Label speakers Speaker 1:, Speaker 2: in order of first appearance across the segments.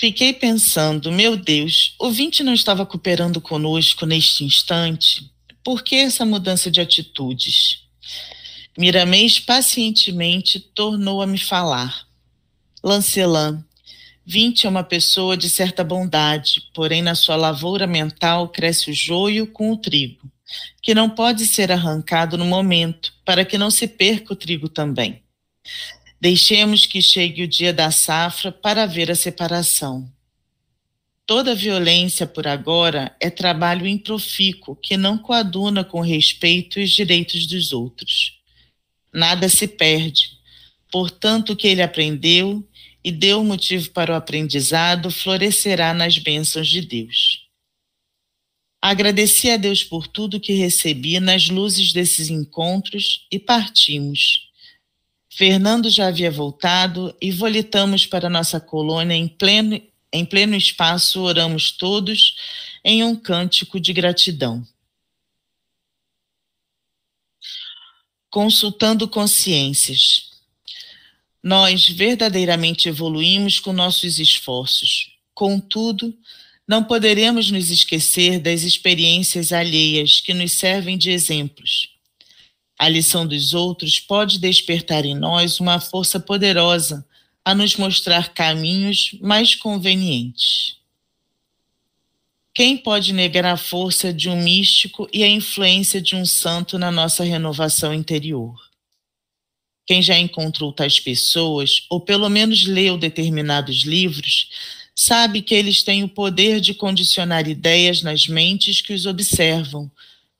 Speaker 1: Fiquei pensando, meu Deus, o Vinte não estava cooperando conosco neste instante? Por que essa mudança de atitudes? Miramês pacientemente tornou a me falar. Lancelã, Vinte é uma pessoa de certa bondade, porém na sua lavoura mental cresce o joio com o trigo, que não pode ser arrancado no momento, para que não se perca o trigo também. Deixemos que chegue o dia da safra para ver a separação. Toda violência por agora é trabalho improfícuo que não coaduna com respeito e os direitos dos outros. Nada se perde, portanto o que ele aprendeu e deu motivo para o aprendizado florescerá nas bênçãos de Deus. Agradeci a Deus por tudo que recebi nas luzes desses encontros e partimos. Fernando já havia voltado e volitamos para nossa colônia em pleno espaço, oramos todos em um cântico de gratidão. Consultando consciências. Nós verdadeiramente evoluímos com nossos esforços. Contudo, não poderemos nos esquecer das experiências alheias que nos servem de exemplos. A lição dos outros pode despertar em nós uma força poderosa a nos mostrar caminhos mais convenientes. Quem pode negar a força de um místico e a influência de um santo na nossa renovação interior? Quem já encontrou tais pessoas, ou pelo menos leu determinados livros, sabe que eles têm o poder de condicionar ideias nas mentes que os observam,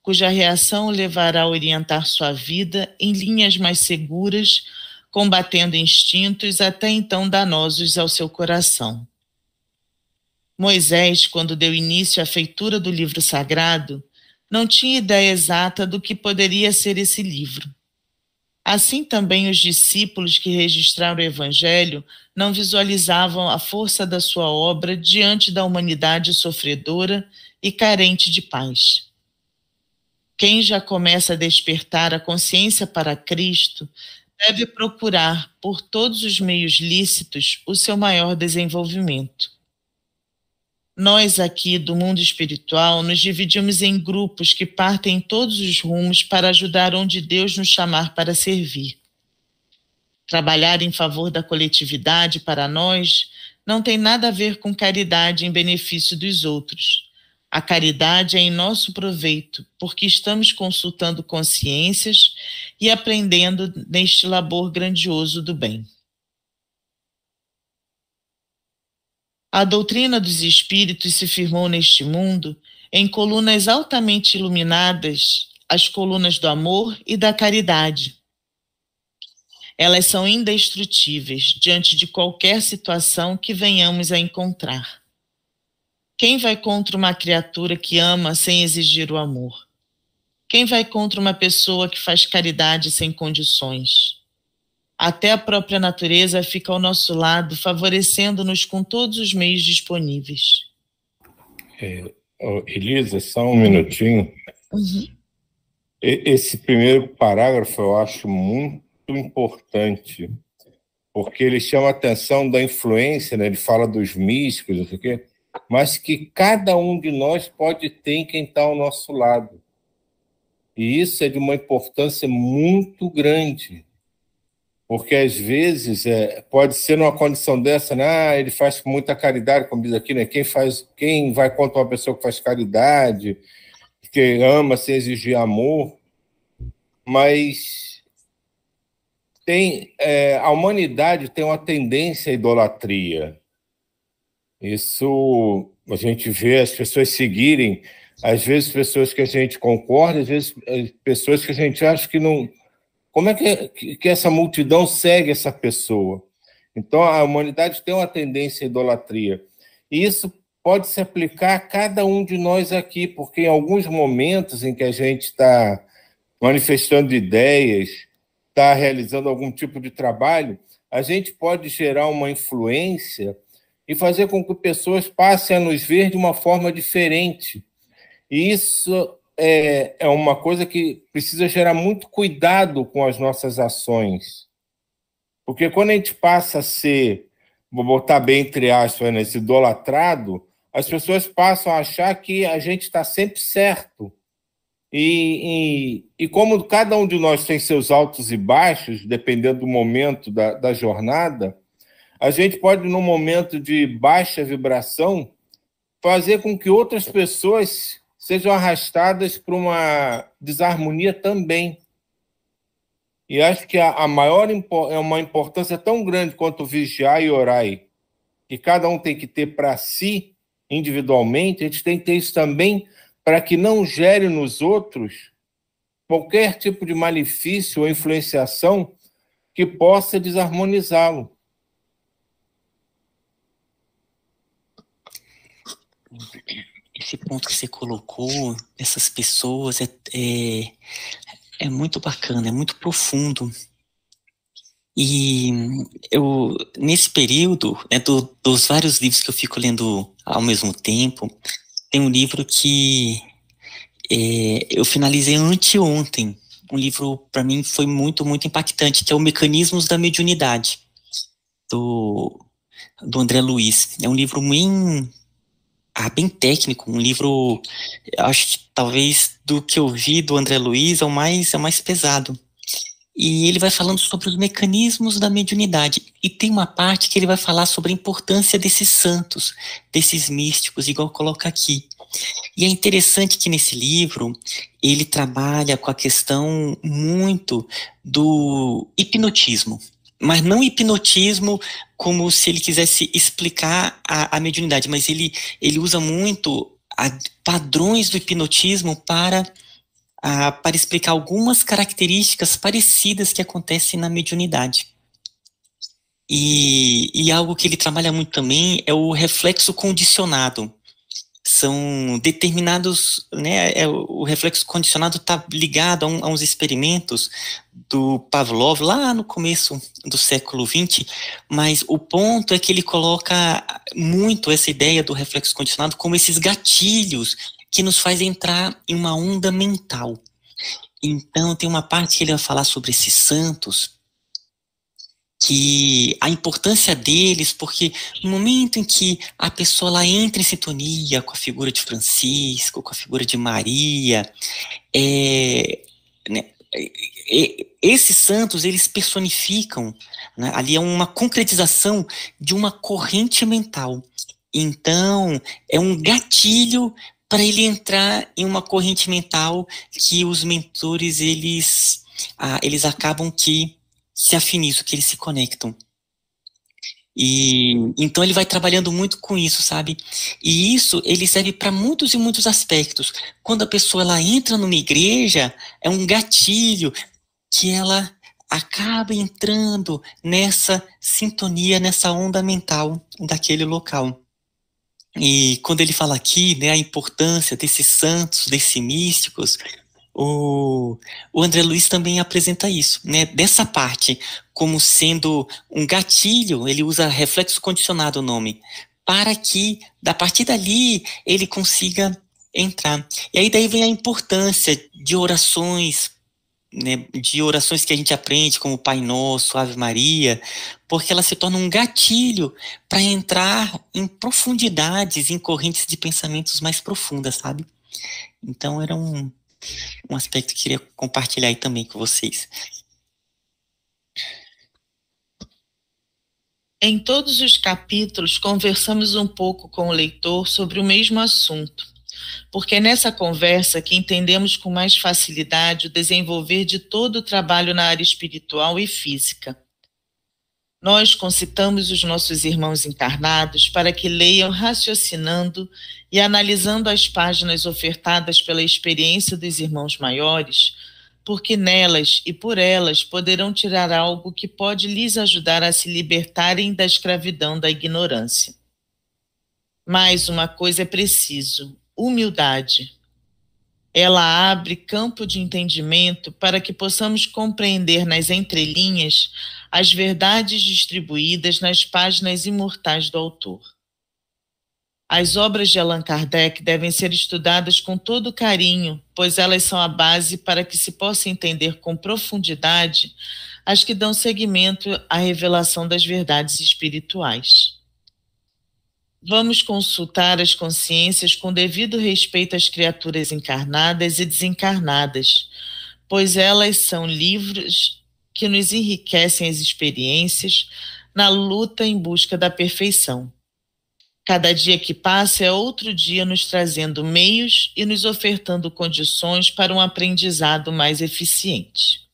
Speaker 1: cuja reação o levará a orientar sua vida em linhas mais seguras, combatendo instintos até então danosos ao seu coração. Moisés, quando deu início à feitura do livro sagrado, não tinha ideia exata do que poderia ser esse livro. Assim também os discípulos que registraram o Evangelho não visualizavam a força da sua obra diante da humanidade sofredora e carente de paz. Quem já começa a despertar a consciência para Cristo deve procurar, por todos os meios lícitos, o seu maior desenvolvimento. Nós aqui do mundo espiritual nos dividimos em grupos que partem em todos os rumos para ajudar onde Deus nos chamar para servir. Trabalhar em favor da coletividade para nós não tem nada a ver com caridade em benefício dos outros. A caridade é em nosso proveito, porque estamos consultando consciências e aprendendo neste labor grandioso do bem. A doutrina dos espíritos se firmou neste mundo em colunas altamente iluminadas, as colunas do amor e da caridade. Elas são indestrutíveis diante de qualquer situação que venhamos a encontrar. Quem vai contra uma criatura que ama sem exigir o amor? Quem vai contra uma pessoa que faz caridade sem condições? Até a própria natureza fica ao nosso lado, favorecendo-nos com todos os meios disponíveis.
Speaker 2: Elisa, só um minutinho. Esse primeiro parágrafo eu acho muito importante, porque ele chama a atenção da influência, né? Ele fala dos místicos, não sei o quê, mas que cada um de nós pode ter em quem está ao nosso lado. E isso é de uma importância muito grande, porque às vezes pode ser numa condição dessa, né? Ele faz com muita caridade, como diz aqui, né? Quem vai contra uma pessoa que faz caridade, que ama sem exigir amor, mas a humanidade tem uma tendência à idolatria. Isso a gente vê as pessoas seguirem, às vezes pessoas que a gente concorda, às vezes pessoas que a gente acha que não... Como é que essa multidão segue essa pessoa? Então, a humanidade tem uma tendência à idolatria. E isso pode se aplicar a cada um de nós aqui, porque em alguns momentos em que a gente está manifestando ideias, está realizando algum tipo de trabalho, a gente pode gerar uma influência e fazer com que pessoas passem a nos ver de uma forma diferente. E isso é uma coisa que precisa gerar muito cuidado com as nossas ações. Porque quando a gente passa a ser vou botar bem entre aspas, nesse idolatrado, as pessoas passam a achar que a gente está sempre certo. E como cada um de nós tem seus altos e baixos, dependendo do momento da jornada, a gente pode, num momento de baixa vibração, fazer com que outras pessoas sejam arrastadas para uma desarmonia também. E acho que a maior é uma importância tão grande quanto vigiar e orar, que cada um tem que ter para si, individualmente, a gente tem que ter isso também para que não gere nos outros qualquer tipo de malefício ou influenciação que possa desarmonizá-lo.
Speaker 3: Esse ponto que você colocou, essas pessoas, é muito bacana, é muito profundo. E eu, nesse período, né, dos vários livros que eu fico lendo ao mesmo tempo, tem um livro que eu finalizei anteontem. Um livro, para mim, foi muito, muito impactante, que é o Mecanismos da Mediunidade, do André Luiz. É um livro bem técnico, um livro, acho que talvez do que eu vi do André Luiz é o mais pesado. E ele vai falando sobre os mecanismos da mediunidade. E tem uma parte que ele vai falar sobre a importância desses santos, desses místicos, igual coloca aqui. E é interessante que nesse livro ele trabalha com a questão muito do hipnotismo. Mas não hipnotismo como se ele quisesse explicar a mediunidade, mas ele usa muito padrões do hipnotismo para explicar algumas características parecidas que acontecem na mediunidade. E algo que ele trabalha muito também é o reflexo condicionado. São determinados, né, o reflexo condicionado está ligado a uns experimentos do Pavlov, lá no começo do século XX, mas o ponto é que ele coloca muito essa ideia do reflexo condicionado como esses gatilhos que nos faz entrar em uma onda mental. Então, tem uma parte que ele vai falar sobre esses santos, que a importância deles, porque no momento em que a pessoa lá entra em sintonia com a figura de Francisco, com a figura de Maria, né, esses santos, eles personificam, né, ali é uma concretização de uma corrente mental. Então, é um gatilho para ele entrar em uma corrente mental que os mentores, eles acabam que se afinizam, que eles se conectam. E então ele vai trabalhando muito com isso, sabe? E isso, ele serve para muitos e muitos aspectos. Quando a pessoa ela entra numa igreja, é um gatilho que ela acaba entrando nessa sintonia, nessa onda mental daquele local. E quando ele fala aqui, né, a importância desses santos, desses místicos, o André Luiz também apresenta isso, né, dessa parte, como sendo um gatilho, ele usa reflexo condicionado o nome, para que, a partir dali, ele consiga entrar. E aí daí vem a importância de orações, né, de orações que a gente aprende, como Pai Nosso, Ave Maria, porque ela se torna um gatilho para entrar em profundidades, em correntes de pensamentos mais profundas, sabe? Então era um aspecto que eu queria compartilhar aí também com vocês.
Speaker 1: Em todos os capítulos, conversamos um pouco com o leitor sobre o mesmo assunto, porque é nessa conversa que entendemos com mais facilidade o desenvolver de todo o trabalho na área espiritual e física. Nós concitamos os nossos irmãos encarnados para que leiam raciocinando e analisando as páginas ofertadas pela experiência dos irmãos maiores, porque nelas e por elas poderão tirar algo que pode lhes ajudar a se libertarem da escravidão da ignorância. Mas uma coisa é preciso: humildade. Ela abre campo de entendimento para que possamos compreender nas entrelinhas as verdades distribuídas nas páginas imortais do autor. As obras de Allan Kardec devem ser estudadas com todo carinho, pois elas são a base para que se possa entender com profundidade as que dão seguimento à revelação das verdades espirituais. Vamos consultar as consciências com devido respeito às criaturas encarnadas e desencarnadas, pois elas são livros que nos enriquecem as experiências na luta em busca da perfeição. Cada dia que passa é outro dia nos trazendo meios e nos ofertando condições para um aprendizado mais eficiente.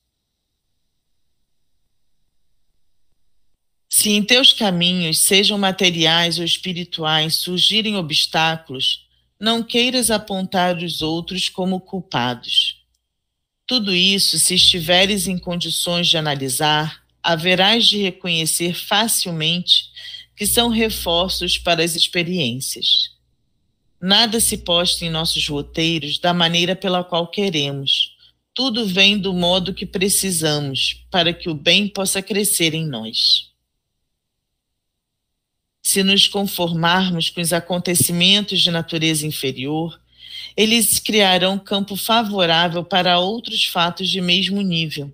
Speaker 1: Se em teus caminhos, sejam materiais ou espirituais, surgirem obstáculos, não queiras apontar os outros como culpados. Tudo isso, se estiveres em condições de analisar, haverás de reconhecer facilmente que são reforços para as experiências. Nada se posta em nossos roteiros da maneira pela qual queremos. Tudo vem do modo que precisamos, para que o bem possa crescer em nós. Se nos conformarmos com os acontecimentos de natureza inferior, eles criarão campo favorável para outros fatos de mesmo nível,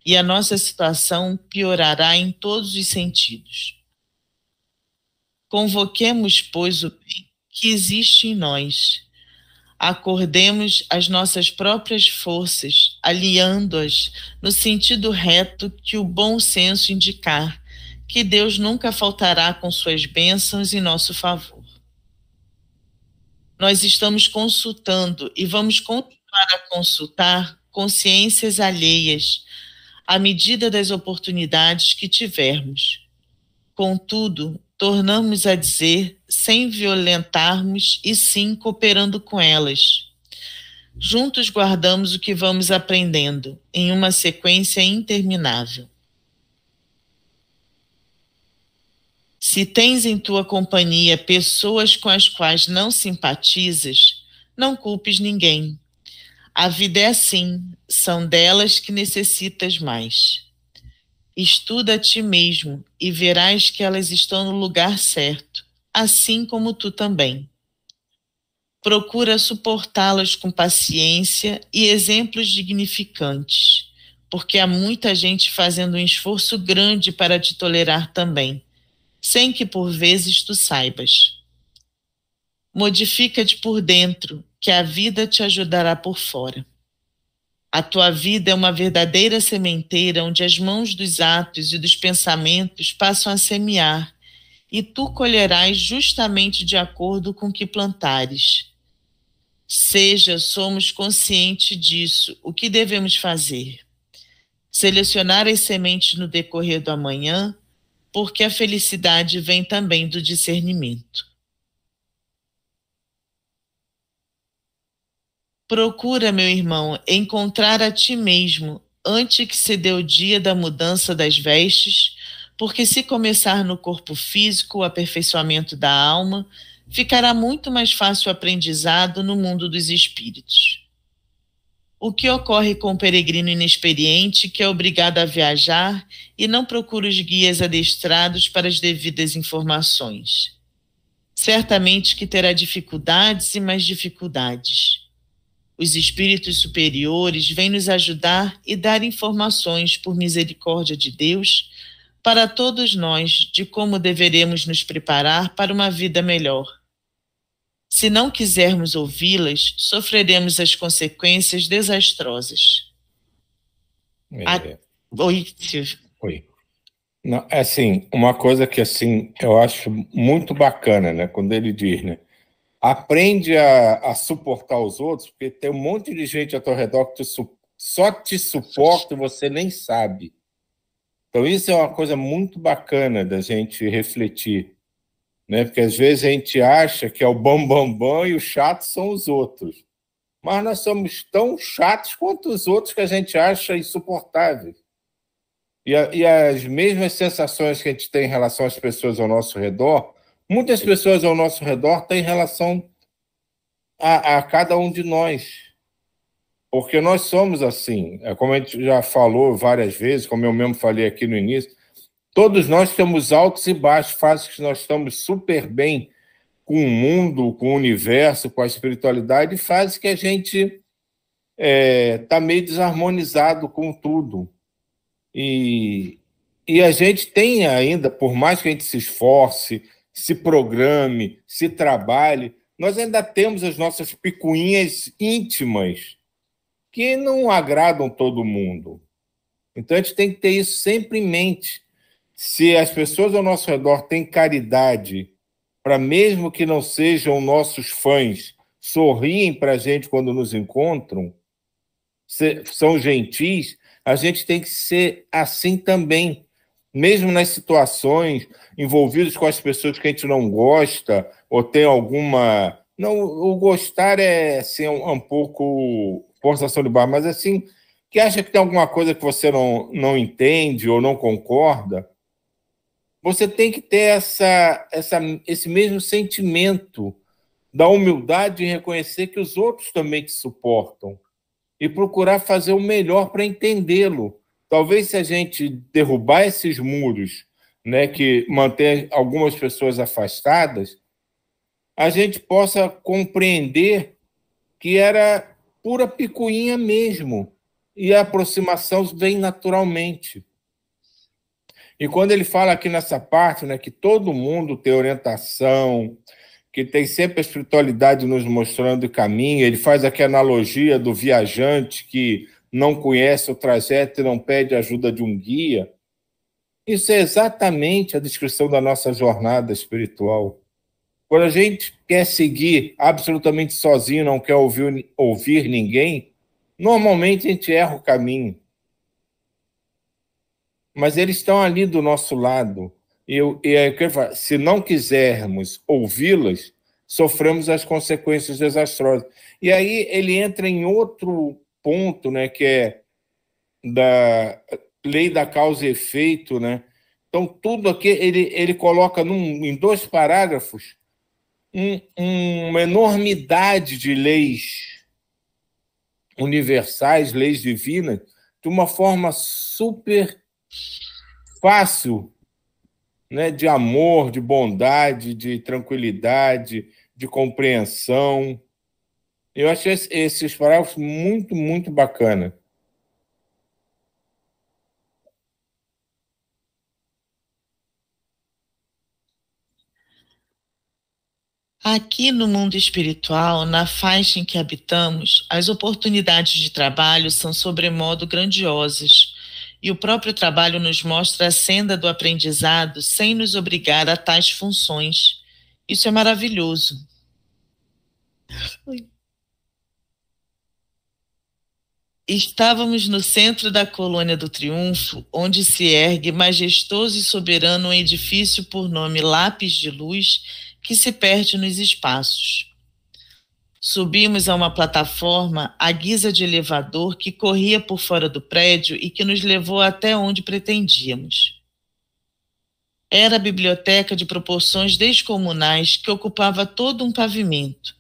Speaker 1: e a nossa situação piorará em todos os sentidos. Convoquemos, pois, o bem que existe em nós. Acordemos as nossas próprias forças, aliando-as no sentido reto que o bom senso indicar, que Deus nunca faltará com suas bênçãos em nosso favor. Nós estamos consultando e vamos continuar a consultar consciências alheias à medida das oportunidades que tivermos. Contudo, tornamos a dizer sem violentarmos e sim cooperando com elas. Juntos guardamos o que vamos aprendendo em uma sequência interminável. Se tens em tua companhia pessoas com as quais não simpatizas, não culpes ninguém. A vida é assim, são delas que necessitas mais. Estuda a ti mesmo e verás que elas estão no lugar certo, assim como tu também. Procura suportá-las com paciência e exemplos dignificantes, porque há muita gente fazendo um esforço grande para te tolerar também, sem que por vezes tu saibas. Modifica-te por dentro, que a vida te ajudará por fora. A tua vida é uma verdadeira sementeira onde as mãos dos atos e dos pensamentos passam a semear, e tu colherás justamente de acordo com o que plantares. Somos conscientes disso, o que devemos fazer? Selecionar as sementes no decorrer do amanhã, porque a felicidade vem também do discernimento. Procura, meu irmão, encontrar a ti mesmo antes que se dê o dia da mudança das vestes, porque se começar no corpo físico o aperfeiçoamento da alma, ficará muito mais fácil o aprendizado no mundo dos espíritos. O que ocorre com o peregrino inexperiente que é obrigado a viajar e não procura os guias adestrados para as devidas informações? Certamente que terá dificuldades e mais dificuldades. Os espíritos superiores vêm nos ajudar e dar informações, por misericórdia de Deus, para todos nós de como deveremos nos preparar para uma vida melhor. Se não quisermos ouvi-las, sofreremos as consequências desastrosas. Oi, Silvio.
Speaker 2: Oi. Não, assim, uma coisa que assim, eu acho muito bacana, né, quando ele diz, né, aprende a suportar os outros, porque tem um monte de gente ao teu redor que só te suporta e você nem sabe. Então isso é uma coisa muito bacana da gente refletir, né? Porque às vezes a gente acha que é o bam e os chatos são os outros. Mas nós somos tão chatos quanto os outros que a gente acha insuportáveis. E as mesmas sensações que a gente tem em relação às pessoas ao nosso redor, muitas pessoas ao nosso redor têm em relação a cada um de nós. Porque nós somos assim, como a gente já falou várias vezes, como eu mesmo falei aqui no início, todos nós temos altos e baixos, fases que nós estamos super bem com o mundo, com o universo, com a espiritualidade, e fases que a gente está meio desarmonizado com tudo. E a gente tem ainda, por mais que a gente se esforce, se programe, se trabalhe, nós ainda temos as nossas picuinhas íntimas que não agradam todo mundo. Então, a gente tem que ter isso sempre em mente. Se as pessoas ao nosso redor têm caridade, para mesmo que não sejam nossos fãs, sorriem para a gente quando nos encontram, são gentis, a gente tem que ser assim também. Mesmo nas situações envolvidas com as pessoas que a gente não gosta, ou tem alguma... Não, o gostar é assim, um pouco forçação de barra, mas assim, que acha que tem alguma coisa que você não entende ou não concorda, você tem que ter esse mesmo sentimento da humildade de reconhecer que os outros também te suportam e procurar fazer o melhor para entendê-lo. Talvez se a gente derrubar esses muros, né, que mantém algumas pessoas afastadas, a gente possa compreender que era pura picuinha mesmo, e a aproximação vem naturalmente. E quando ele fala aqui nessa parte, né, que todo mundo tem orientação, que tem sempre a espiritualidade nos mostrando o caminho, ele faz aqui a analogia do viajante que não conhece o trajeto e não pede ajuda de um guia. Isso é exatamente a descrição da nossa jornada espiritual. Quando a gente quer seguir absolutamente sozinho, não quer ouvir ninguém, normalmente a gente erra o caminho. Mas eles estão ali do nosso lado. Se não quisermos ouvi-las, sofremos as consequências desastrosas. E aí ele entra em outro ponto, né, que é da lei da causa e efeito, né? Então, tudo aqui ele coloca em 2 parágrafos uma enormidade de leis universais, leis divinas, de uma forma super fácil, né, de amor, de bondade, de tranquilidade, de compreensão. Eu achei esses parágrafos muito, muito bacana.
Speaker 1: Aqui no mundo espiritual, na faixa em que habitamos, as oportunidades de trabalho são sobremodo grandiosas, e o próprio trabalho nos mostra a senda do aprendizado sem nos obrigar a tais funções. Isso é maravilhoso. Estávamos no centro da Colônia do Triunfo, onde se ergue majestoso e soberano um edifício por nome Lápis de Luz, que se perde nos espaços. Subimos a uma plataforma à guisa de elevador que corria por fora do prédio e que nos levou até onde pretendíamos. Era a biblioteca de proporções descomunais que ocupava todo um pavimento.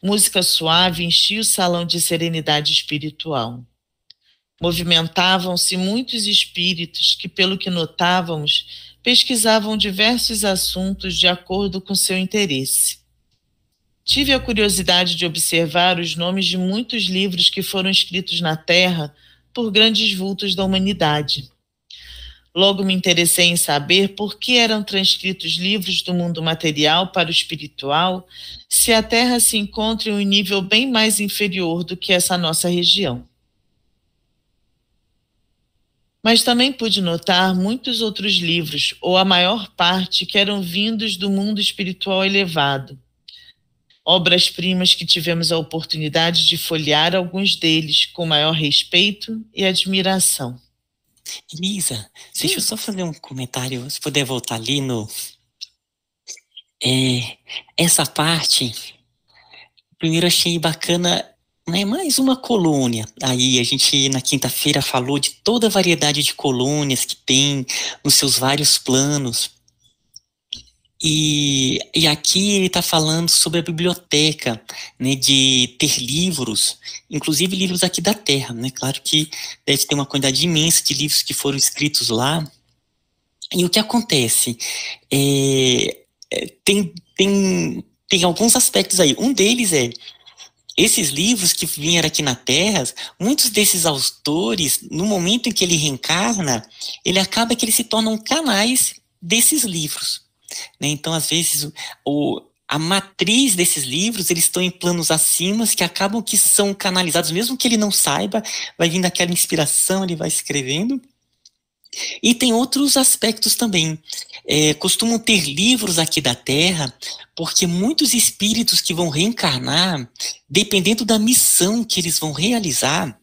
Speaker 1: Música suave enchia o salão de serenidade espiritual. Movimentavam-se muitos espíritos que, pelo que notávamos, pesquisavam diversos assuntos de acordo com seu interesse. Tive a curiosidade de observar os nomes de muitos livros que foram escritos na Terra por grandes vultos da humanidade. Logo me interessei em saber por que eram transcritos livros do mundo material para o espiritual, se a Terra se encontra em um nível bem mais inferior do que essa nossa região. Mas também pude notar muitos outros livros, ou a maior parte, que eram vindos do mundo espiritual elevado. Obras-primas que tivemos a oportunidade de folhear alguns deles com maior respeito e admiração.
Speaker 3: Elisa, deixa eu só fazer um comentário, se puder voltar ali no... essa parte, primeiro achei bacana, né, mais uma colônia. Aí a gente na quinta-feira falou de toda a variedade de colônias que tem nos seus vários planos. E aqui ele está falando sobre a biblioteca, né, de ter livros, inclusive livros aqui da Terra, né? Claro que deve ter uma quantidade imensa de livros que foram escritos lá. E o que acontece? Tem alguns aspectos aí. Um deles é esses livros que vieram aqui na Terra, muitos desses autores, no momento em que ele reencarna, ele acaba que eles se tornam canais desses livros. né? Então, às vezes, a matriz desses livros, eles estão em planos acima, que acabam que são canalizados, mesmo que ele não saiba, vai vindo aquela inspiração, ele vai escrevendo. E tem outros aspectos também. Costumam ter livros aqui da Terra, porque muitos espíritos que vão reencarnar, dependendo da missão que eles vão realizar,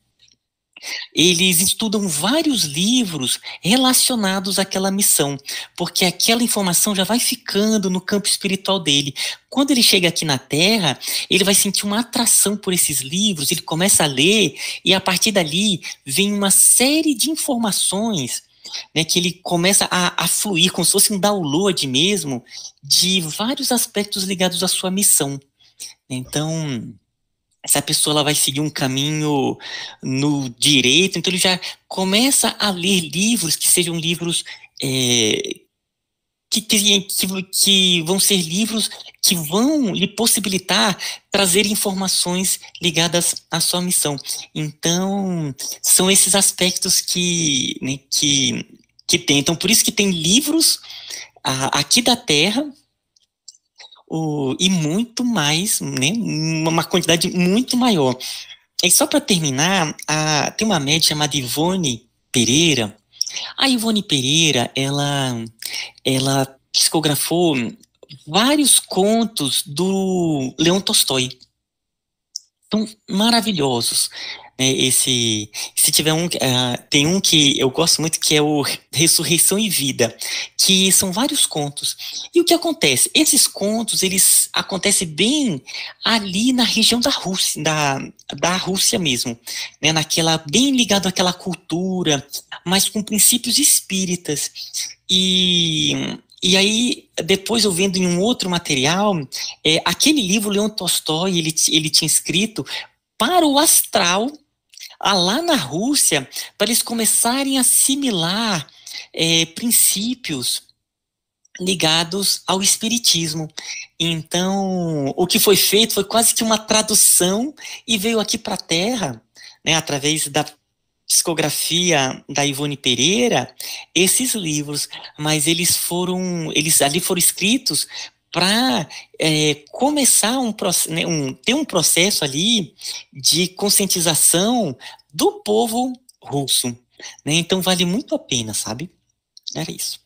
Speaker 3: eles estudam vários livros relacionados àquela missão, porque aquela informação já vai ficando no campo espiritual dele. Quando ele chega aqui na Terra, ele vai sentir uma atração por esses livros, ele começa a ler, e a partir dali vem uma série de informações, né, que ele começa a fluir, como se fosse um download mesmo, de vários aspectos ligados à sua missão. Então, essa pessoa ela vai seguir um caminho no direito, então ele já começa a ler livros que sejam livros que vão ser livros que vão lhe possibilitar trazer informações ligadas à sua missão. Então, são esses aspectos que tem. Então, por isso que tem livros aqui da Terra, e muito mais, né, uma quantidade muito maior. E só para terminar, tem uma médium chamada Ivone Pereira. A Ivone Pereira, ela psicografou vários contos do Leão Tolstói. São maravilhosos. Se tiver tem um que eu gosto muito, que é o Ressurreição e Vida, que são vários contos. E o que acontece? Esses contos, eles acontecem bem ali na região da Rússia, da Rússia mesmo, né? Bem ligado àquela cultura, mas com princípios espíritas. E aí, depois eu vendo em um outro material, aquele livro, Leão Tolstói, ele tinha escrito para o astral, lá na Rússia, para eles começarem a assimilar princípios ligados ao espiritismo. Então, o que foi feito foi quase que uma tradução e veio aqui para a Terra, né, através da psicografia da Ivone Pereira, esses livros, mas eles ali foram escritos para começar ter um processo ali de conscientização do povo russo, né? Então vale muito a pena, sabe? Era isso.